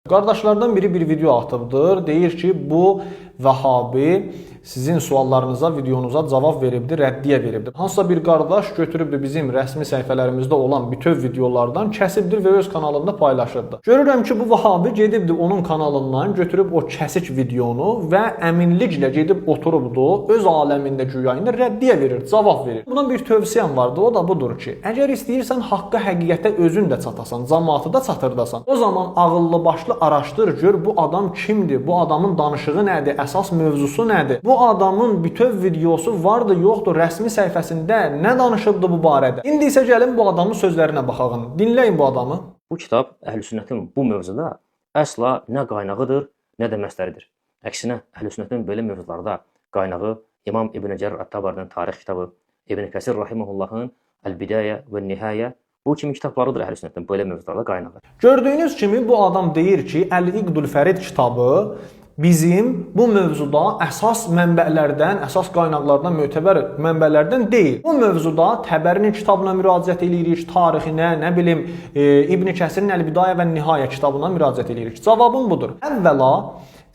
Qardaşlardan biri bir video atıbdır. Deyir ki, bu Vəhabi sizin suallarınıza, videonuza cavab veribdir, rəddiyə veribdir. Hansısa bir qardaş götürübdür bizim rəsmi səhifələrimizdə olan bütöv videolardan kəsibdir və öz kanalında paylaşırdı. Görürəm ki, bu Vəhabi gedibdir onun kanalından götürüb o kəsik videonu və əminliklə gedib oturubdu, öz aləmində güya indi rəddiyə verir, cavab verir. Buna bir tövsiyəm vardı, o da budur ki, əgər istəyirsən haqqa, həqiqətə özün də çatasan, cəmaatı da çatırdasan, o zaman ağıllı başlı araşdır, gör bu adam kimdir, bu adamın danışığı nədir, əsas mövzusu nədir, bu adamın bütöv videosu vardı, yoxdur, rəsmi səhifəsində nə danışıbdı bu barədə. İndi isə gəlin bu adamın sözlərinə baxağın, dinləyin bu adamı. Bu kitab Əhl-i-Sünnətin bu mövzuda əsla nə qaynağıdır, nə də məsləridir. Əksinə, Əhl-i-Sünnətin belə mövzularda qaynağı İmam İbn Cərir Ət-Təbarinin tarix kitabı, İbn Kəsir Rahimehullahın Əl-Bidayə və Nihayə bu kimi kitablarıdır Əhl-i-Sünnətin belə mövzularda qaynağı. Gördüyünüz kimi bu adam deyir ki, Əl-İqdül Fərid kitabı bizim bu mövzuda əsas mənbələrdən, əsas qaynaqlardan, mötəbər mənbələrdən deyil. Bu mövzuda Təbərinin kitabına müraciət edirik, tarixinə, nə bilim, İbn Kəsirin Əl-Bidayə və Nihayə kitabına müraciət edirik. Cavabım budur. Əvvəla,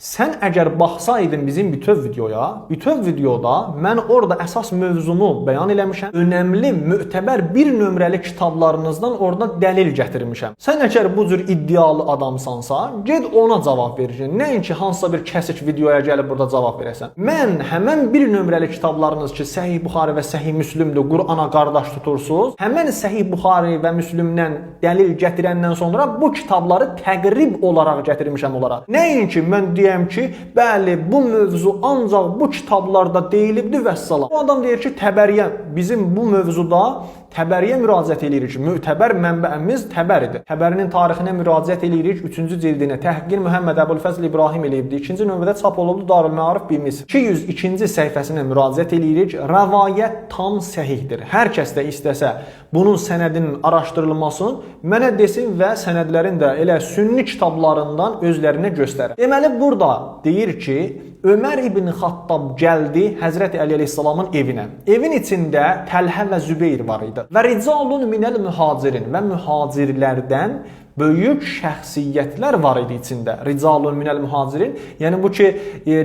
sən əgər baxsaydın bizim bütöv videoda mən orada əsas mövzumu bəyan eləmişəm. Önəmli, mötəbər bir nömrəli kitablarınızdan orada dəlil gətirmişəm. Sən əgər bu cür iddialı adamsansa, ged ona cavab verirsən. Nəinki hansısa bir kəsik videoya gəlib burada cavab verəsən. Mən həmən bir nömrəli kitablarınız ki, Səhih Buxari və Səhih Müslimdir, Qur'ana qardaş tutursunuz. Həmən Səhih Buxari və Müslimdən dəlil gətirəndən sonra bu kitabları təqrib olaraq gətirmişəm onlara. Nəinki mən deyəm ki, bəli, bu mövzu ancaq bu kitablarda deyilibdir və səlam. Bu adam deyir ki, Təbəriyə, bizim bu mövzuda Təbəriyə müraciət edirik. Mötəbər mənbəimiz Təbəridir. Təbərinin tarixinə müraciət edirik 3-cü cildinə. Təhqiq Məhəmməd Əbulfəzl İbrahim eləyibdi. 2-ci növbədə çap olundu Darül Məarif bi Misr. 202-ci səhifəsinə müraciət edirik. Rəvayət tam səhihdir. Hər kəs də istəsə bunun sənədinin araşdırılmasını mənə desin və sənədlərin də elə sünni kitablarından özlərinə göstərir. Deməli burada deyir ki, Ömər ibn Xattab gəldi Həzrəti Əli əleyhissalamın evinə. Evin içində Təlhə və Zübeyir var idi. Və ricalun minəl mühacirin və mühacirlərdən böyük şəxsiyyətlər var idi içində. Ricalun minəl mühacirin, yəni bu ki,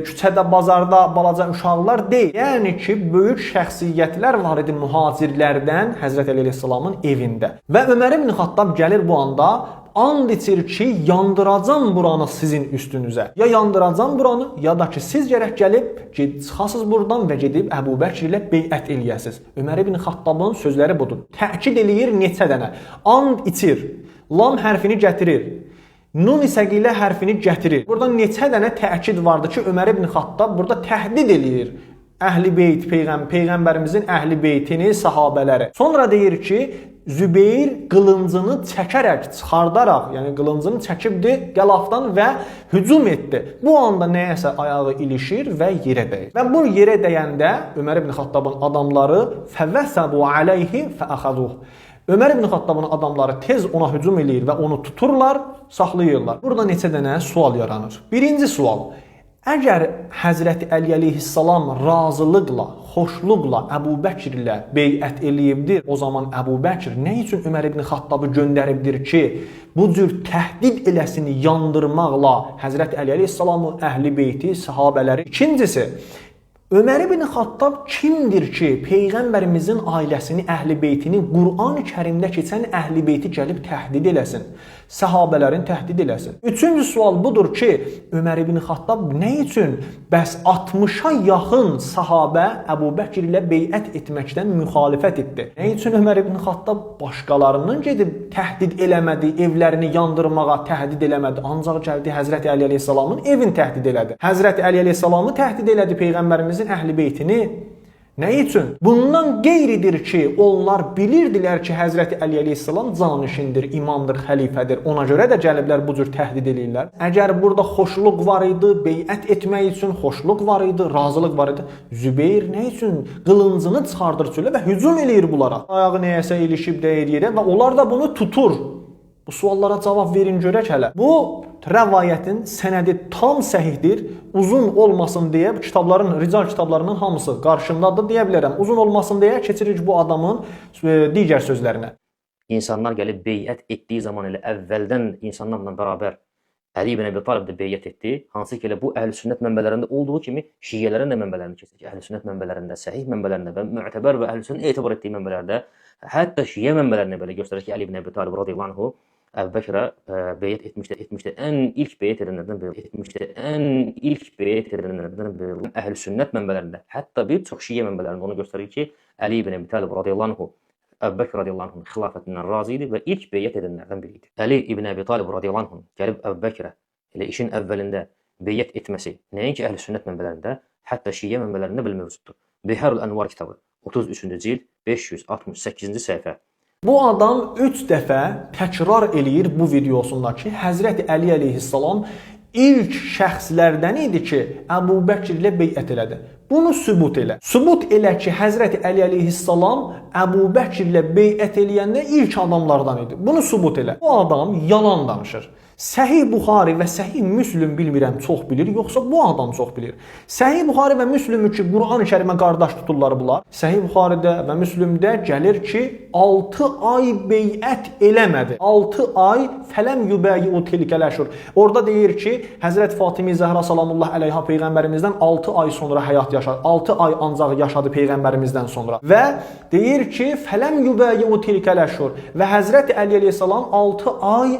küçədə, bazarda balaca uşaqlar deyil. Yəni ki, böyük şəxsiyyətlər var idi mühacirlərdən Həzrəti Əli əleyhissalamın evində. Və Ömər ibn Xattab gəlir bu anda, and içir ki, yandıracam buranı sizin üstünüzə. Ya yandıracam buranı, ya da ki, siz gərək gəlib, çıxasız buradan və gedib Əbu Bəkr ilə beyət eləyəsiz. Ömər ibn Xattabın sözləri budur. Təkid eləyir neçə dənə. And içir. Lam hərfini gətirir. Nun səqilə hərfini gətirir. Burada neçə dənə təkid vardı ki, Ömər ibn Xattab burada təhdid eləyir. Əhl-i beyt, Peyğəmbərimizin əhl-i beytini, sahabələri. Sonra deyir ki, Zübeyir qılıncını çəkərək, çıxardaraq, yəni qılıncını çəkibdi qəlafdan və hücum etdi. Bu anda nəyəsə ayağı ilişir və yerə dəyir. Və bu yerə dəyəndə Ömər ibn Xattabın adamları fəvəsəbu aleyhi fəəxəduh. Ömər ibn Xattabın adamları tez ona hücum eləyir və onu tuturlar, saxlayırlar. Burada neçə dənə sual yaranır. Birinci sual. Əgər Həzrəti Əli əleyhissalam razılıqla, xoşluqla Əbu Bəkr ilə beyət eləyibdir, o zaman Əbu Bəkr nə üçün Ömər ibn Xattabı göndəribdir ki, bu cür təhdid eləsin yandırmaqla Həzrəti Əli əleyhissalamı, əhl-i beyti, sahabələri. İkincisi, Ömər ibn Xattab kimdir ki, Peyğəmbərimizin ailəsini, əhl-i beytini, Qur'an-ı Kərimdə keçən əhl-i beyti gəlib təhdid eləsin, səhabələrin təhdid eləsin. Üçüncü sual budur ki, Ömər ibn Xattab nə üçün bəs 60-a yaxın sahabə Əbu Bəkr ilə beyət etməkdən müxalifət etdi? Nə üçün Ömər ibn Xattab başqalarının gedib təhdid eləmədi, evlərini yandırmağa təhdid eləmədi, ancaq gəldi Həzrəti Əli əleyhissalamın evini təhdid elədi. Həzrəti Əli əleyhissalamı təhdid elədi Peyğəmbərimizin əhl-i beytini. Nə üçün? Bundan qeyridir ki, onlar bilirdilər ki, Həzrəti Əli əleyhissalam canişindir, imamdır, xəlifədir. Ona görə də gəliblər bu cür təhdid eləyirlər. Əgər burada xoşluq var idi, beyət etmək üçün xoşluq var idi, razılıq var idi, Zübeyir nə üçün qılıncını çıxardır çölə və hücum eləyir bunlara? Ayağı nəyəsə ilişib dəyir yerə və onlar da bunu tutur. Bu suallara cavab verin görək hələ. Bu rəvayətin sənədi tam səhihdir. Uzun olmasın deyə bu kitabların, rical kitablarının hamısı qarşımdadır deyə bilərəm. Uzun olmasın deyə keçirik bu adamın digər sözlərinə. İnsanlar gəlib beyət etdiyi zaman elə əvvəldən insanlarla bərabər Əli ibn Əbi Talib də beyət etdi. Hansı ki elə bu Əhlüsünnət mənbələrində olduğu kimi Şiələrin də mənbələrində keçir ki, Əhlüsünnət mənbələrində, səhih mənbələrində və müətəbər və Əhlüsünnət etibar etdiyi mənbələrdə, hətta Şiə mənbələrində belə göstərir ki, Əli ibn Əbi Talib radiyallahu anhu Əbu Bəkrə beyət etmişdi. Ən ilk beyət edənlərdən biri. Əhlüsünnət mənbələrində, hətta bir çox Şiə mənbələrində onu göstərir ki, Əli ibn Əbi Talib radiyallahu anhu Əbu Bəkr radiyallahu anhun xilafətindən razı idi və ilk beyət edənlərdən biri idi. Əli ibn Əbi Talib radiyallahu anhun gəlib Əbu Bəkrə elə işin əvvəlində beyət etməsi nəinki Əhlüsünnət mənbələrində, hətta Şiə mənbələrində belə mövcuddur. Biharul Ənvar kitabı 33-cü cild 568-ci səhifə. Bu adam 3 dəfə təkrar eləyir bu videosunda ki, Həzrəti Əli əleyhissalam ilk şəxslərdən idi ki, Əbu Bəkr ilə beyət elədi. Bunu sübut elə. Sübut elə ki, Həzrəti Əli əleyhissalam Əbu Bəkr ilə beyət eləyəndə ilk adamlardan idi. Bunu sübut elə. Bu adam yalan danışır. Səhih Buxari və Səhih Müslim bilmirəm çox bilir, yoxsa bu adam çox bilir. Səhih Buxari və Müslümü ki, Quran-ı Kərimə qardaş tuturlar bunlar. Səhih Buxaridə və Müslümdə gəlir ki, 6 ay beyət eləmədi. 6 ay fələm yubəyiu tilkəl əşhur. Orada deyir ki, Həzrət Fatimi Zəhra salamullah əleyha peyğəmbərimizdən 6 ay sonra həyat yaşadı. 6 ay ancaq yaşadı peyğəmbərimizdən sonra. Və deyir ki, fələm yubəyiu tilkəl əşhur və Həzrət Əli əleyhissalam 6 ay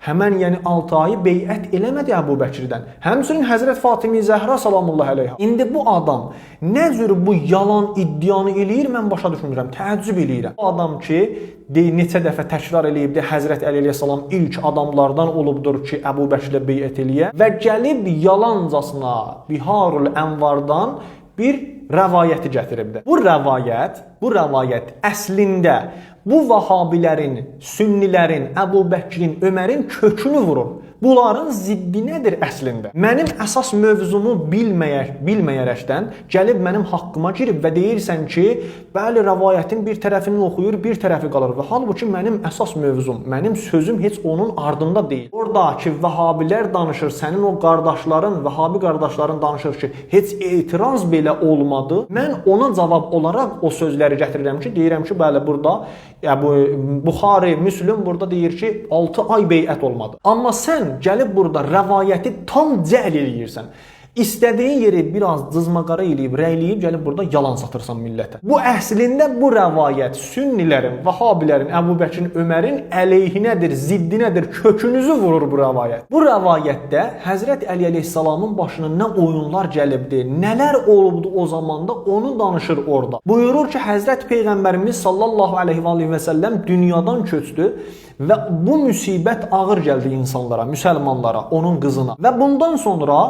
həmən yəni 6 ayı beyət eləmədi Əbu Bəkirdən. Həmçinin Həzrət Fatimi Zəhra salamullah əleyha. İndi bu adam nə cür bu yalan iddianı eləyir, mən başa düşmürəm, təəccüb eləyirəm. Bu adam ki, neçə dəfə təkrar eləyibdi, Həzrət Əli əleyhissalam ilk adamlardan olubdur ki, Əbu Bəkirlə beyət eləyə və gəlib yalancasına Biharul Ənvardan bir rəvayəti gətiribdi. Bu rəvayət əslində bu Vahabilərin, Sünnilərin, Əbu Bəkrin, Ömərin kökünü vurur. Bunların ziddi nədir əslində? Mənim əsas mövzumu bilməyərəkdən gəlib mənim haqqıma girib və deyirsən ki, bəli, rəvayətin bir tərəfini oxuyur, bir tərəfi qalır və halbuki mənim əsas mövzum, mənim sözüm heç onun ardında deyil. Oradakı Vahabilər danışır, sənin o qardaşların, Vahabi qardaşların danışır ki, heç etiraz belə olmadı. Mən ona cavab olaraq o sözləri gətirirəm ki, deyirəm ki, bəli, burada Buxari, Müslim burada deyir ki, 6 ay beyət olmadı. Amma sən gəlib burada rəvayəti tam cəhl eləyirsən. İstədiyin yeri biraz cızmaqara eləyib, rəyləyib, gəlib burada yalan satırsan millətə. Bu əslində bu rəvayət Sünnilərin, Vahabilərin, Əbu Bəkrin, Ömərin əleyhinədir, ziddinədir, kökünüzü vurur bu rəvayət. Bu rəvayətdə Həzrət Əli əleyhissalamın başına nə oyunlar gəlibdi, nələr olubdu o zamanda, onu danışır orada. Buyurur ki, Həzrət Peyğəmbərimiz sallallahu aleyhi və səlləm dünyadan köçdü və bu müsibət ağır gəldi insanlara, müsəlmanlara, onun qızına. Və bundan sonra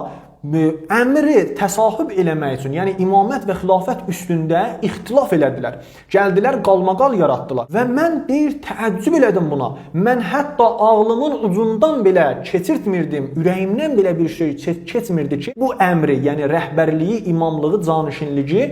əmri təsahüb eləmək üçün, yəni imamət və xilafət üstündə ixtilaf elədilər. Gəldilər, qalmaqal yaratdılar. Və mən deyir, təəccüb elədim buna. Mən hətta ağlımın ucundan belə keçirtmirdim, ürəyimdən belə bir şey keçmirdi ki, bu əmri, yəni rəhbərliyi, imamlığı, canişinliyi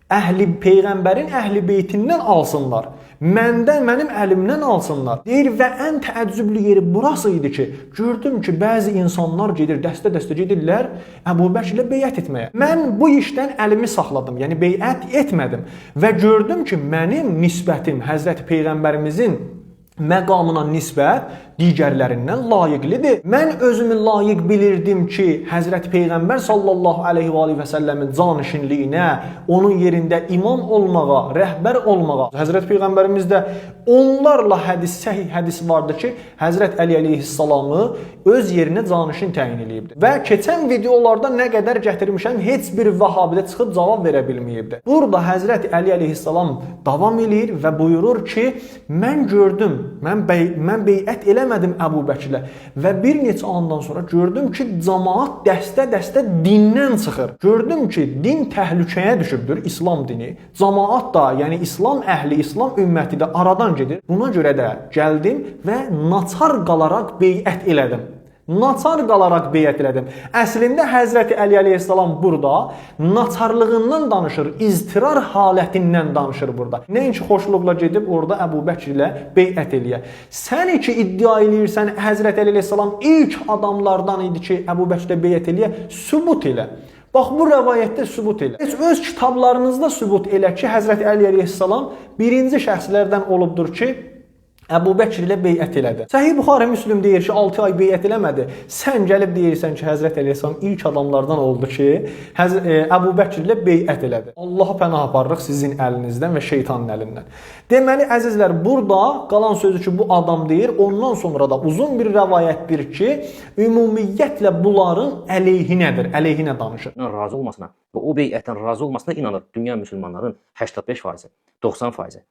Peyğəmbərin əhli beytindən alsınlar. Mənim əlimdən alsınlar. Deyir və ən təəccüblü yeri burası idi ki, gördüm ki, bəzi insanlar gedir, dəstə-dəstə gedirlər Əbu Bəkirlə beyət etməyə. Mən bu işdən əlimi saxladım, yəni beyət etmədim və gördüm ki, mənim nisbətim Həzrəti Peyğəmbərimizin məqamına nisbət digərlərindən layiqlidir. Mən özümü layiq bilirdim ki, Həzrəti Peyğəmbər sallallahu aleyhi və səlləmin canişinliyinə, onun yerində imam olmağa, rəhbər olmağa. Həzrəti Peyğəmbərimizdə onlarla səhih hədis vardı ki, Həzrət Əli əleyhissalamı öz yerinə canişin təyin edibdi. Və keçən videolarda nə qədər gətirmişəm, heç bir Vahabidə çıxıb cavab verə bilməyibdi. Burada Həzrət Əli əleyhissalam davam eləyir və buyurur ki, mən gördüm, mən beyət eləmədim Əbu Bəkirlə və bir neçə andan sonra gördüm ki, cəmaat dəstə-dəstə dindən çıxır. Gördüm ki, din təhlükəyə düşübdür, İslam dini. Cəmaat da, yəni İslam əhli, İslam ümməti də aradan gedir. Buna görə də gəldim və naçar qalaraq beyət elədim. Naçar qalaraq beyət elədim. Əslində Həzrəti Əli əleyhissalam burada naçarlığından danışır, iztirar halətindən danışır burada. Nəinki xoşluqla gedib orada Əbu Bəkir ilə beyət eləyə. Sən ki iddia eləyirsən Həzrəti Əli əleyhissalam ilk adamlardan idi ki, Əbu Bəkir ilə beyət eləyə, sübut elə. Bax, bu rəvayətdə sübut elə. Heç öz kitablarınızda sübut elə ki, Həzrəti Əli əleyhissalam birinci şəxslərdən olubdur ki, Əbu Bəkr ilə beyət elədi. Səhih Buxari Müslim deyir ki, 6 ay beyət eləmədi. Sən gəlib deyirsən ki, Həzrət Əleyhisselam ilk adamlardan oldu ki, Əbu Bəkr ilə beyət elədi. Allaha pənah aparırıq sizin əlinizdən və şeytanın əlindən. Deməli, əzizlər, burada qalan sözü ki, bu adam deyir, ondan sonra da uzun bir rəvayətdir ki, ümumiyyətlə bunların əleyhinədir, əleyhinə danışır. Razı olmasına və o beyətdən razı olmasına inanır dünya müsəlmanların 85%, 90%.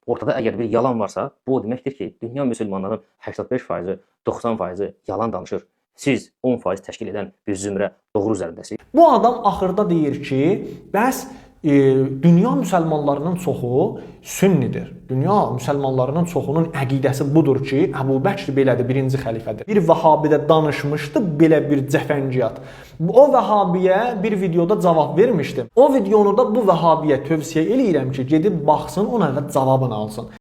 Ortada əgər bir yalan varsa, bu o deməkdir ki, dünya müsəlmanların 85%, 90%, yalan danışır. Siz 10% təşkil edən bir zümrə doğru üzərindəsiniz. Bu adam axırda deyir ki, bəs dünya müsəlmanlarının çoxu sünnidir. Dünya müsəlmanlarının çoxunun əqidəsi budur ki, Əbu Bəkr belədir, birinci xəlifədir. Bir vəhabidə danışmışdı belə bir cəfəngiyat. O vəhabiyə bir videoda cavab vermişdim. O videonu da bu vəhabiyə tövsiyə eləyirəm ki, gedib baxsın, ona da cavabını alsın.